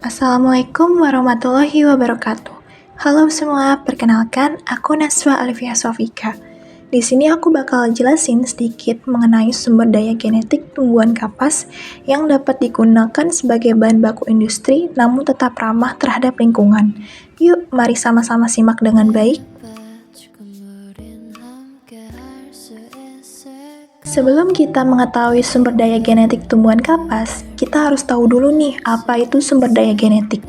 Assalamualaikum warahmatullahi wabarakatuh. Halo semua, perkenalkan aku Naswa Alifia Sofika. Di sini aku bakal jelasin sedikit mengenai sumber daya genetik tumbuhan kapas yang dapat digunakan sebagai bahan baku industri namun tetap ramah terhadap lingkungan. Yuk, mari sama-sama simak dengan baik. Sebelum kita mengetahui sumber daya genetik tumbuhan kapas, kita harus tahu dulu nih apa itu sumber daya genetik.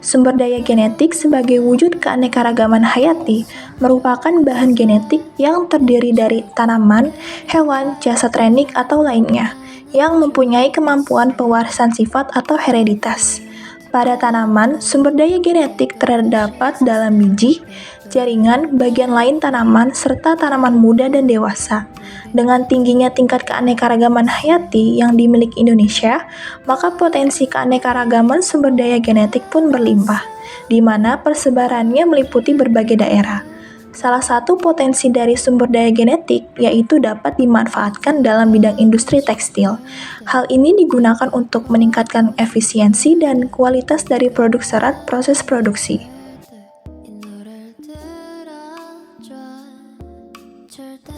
Sumber daya genetik sebagai wujud keanekaragaman hayati merupakan bahan genetik yang terdiri dari tanaman, hewan, jasad renik atau lainnya yang mempunyai kemampuan pewarisan sifat atau hereditas. Pada tanaman, sumber daya genetik terdapat dalam biji, jaringan, bagian lain tanaman, serta tanaman muda dan dewasa. Dengan tingginya tingkat keanekaragaman hayati yang dimiliki Indonesia, maka potensi keanekaragaman sumber daya genetik pun berlimpah, di mana persebarannya meliputi berbagai daerah. Salah satu potensi dari sumber daya genetik yaitu dapat dimanfaatkan dalam bidang industri tekstil. Hal ini digunakan untuk meningkatkan efisiensi dan kualitas dari produk serat proses produksi.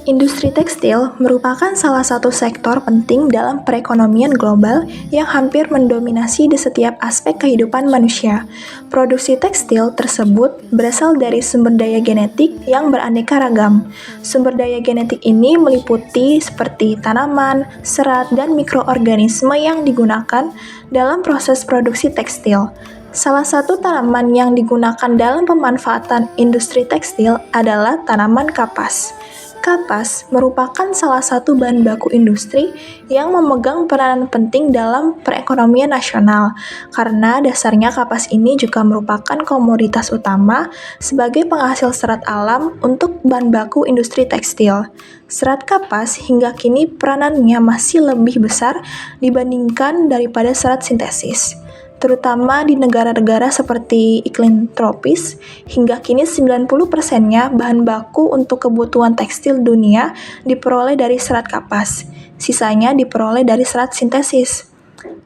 Industri tekstil merupakan salah satu sektor penting dalam perekonomian global yang hampir mendominasi di setiap aspek kehidupan manusia. Produksi tekstil tersebut berasal dari sumber daya genetik yang beraneka ragam. Sumber daya genetik ini meliputi seperti tanaman, serat, dan mikroorganisme yang digunakan dalam proses produksi tekstil. Salah satu tanaman yang digunakan dalam pemanfaatan industri tekstil adalah tanaman kapas. Kapas merupakan salah satu bahan baku industri yang memegang peranan penting dalam perekonomian nasional, karena dasarnya kapas ini juga merupakan komoditas utama sebagai penghasil serat alam untuk bahan baku industri tekstil. Serat kapas hingga kini peranannya masih lebih besar dibandingkan daripada serat sintesis, terutama di negara-negara seperti iklim tropis. Hingga kini 90%-nya bahan baku untuk kebutuhan tekstil dunia diperoleh dari serat kapas, sisanya diperoleh dari serat sintesis.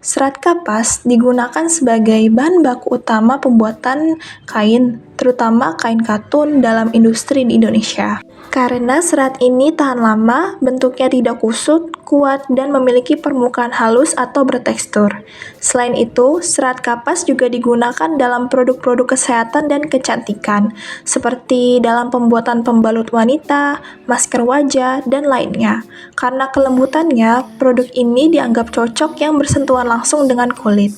Serat kapas digunakan sebagai bahan baku utama pembuatan kain, terutama kain katun dalam industri di Indonesia. Karena serat ini tahan lama, bentuknya tidak kusut, kuat, dan memiliki permukaan halus atau bertekstur. Selain itu, serat kapas juga digunakan dalam produk-produk kesehatan dan kecantikan, seperti dalam pembuatan pembalut wanita, masker wajah, dan lainnya. Karena kelembutannya, produk ini dianggap cocok yang bersentuhan langsung dengan kulit.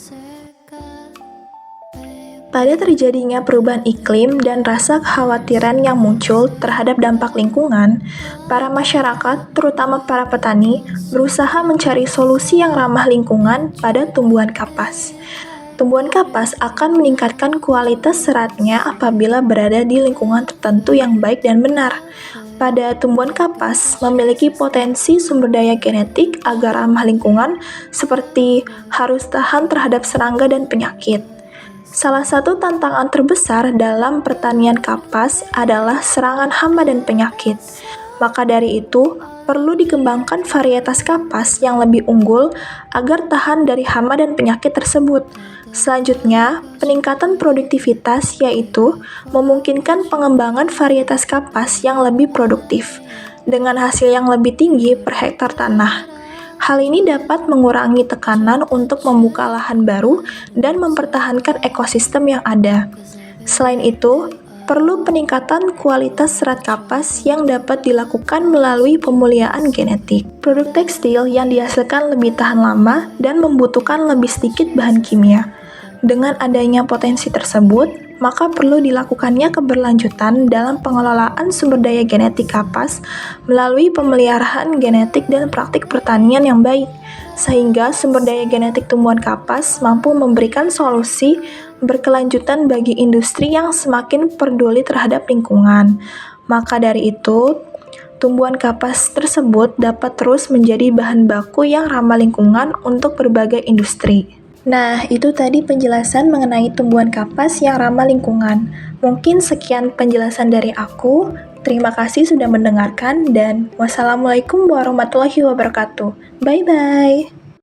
Pada terjadinya perubahan iklim dan rasa kekhawatiran yang muncul terhadap dampak lingkungan, para masyarakat, terutama para petani, berusaha mencari solusi yang ramah lingkungan pada tumbuhan kapas. Tumbuhan kapas akan meningkatkan kualitas seratnya apabila berada di lingkungan tertentu yang baik dan benar. Pada tumbuhan kapas memiliki potensi sumber daya genetik agar ramah lingkungan, seperti harus tahan terhadap serangga dan penyakit. Salah satu tantangan terbesar dalam pertanian kapas adalah serangan hama dan penyakit. Maka dari itu, perlu dikembangkan varietas kapas yang lebih unggul agar tahan dari hama dan penyakit tersebut. Selanjutnya, peningkatan produktivitas yaitu memungkinkan pengembangan varietas kapas yang lebih produktif, dengan hasil yang lebih tinggi per hektar tanah. Hal ini dapat mengurangi tekanan untuk membuka lahan baru dan mempertahankan ekosistem yang ada. Selain itu, perlu peningkatan kualitas serat kapas yang dapat dilakukan melalui pemuliaan genetik. Produk tekstil yang dihasilkan lebih tahan lama dan membutuhkan lebih sedikit bahan kimia. Dengan adanya potensi tersebut, maka perlu dilakukannya keberlanjutan dalam pengelolaan sumber daya genetik kapas melalui pemeliharaan genetik dan praktik pertanian yang baik, sehingga sumber daya genetik tumbuhan kapas mampu memberikan solusi berkelanjutan bagi industri yang semakin peduli terhadap lingkungan. Maka dari itu, tumbuhan kapas tersebut dapat terus menjadi bahan baku yang ramah lingkungan untuk berbagai industri. Nah, itu tadi penjelasan mengenai tumbuhan kapas yang ramah lingkungan. Mungkin sekian penjelasan dari aku. Terima kasih sudah mendengarkan dan wassalamualaikum warahmatullahi wabarakatuh. Bye-bye.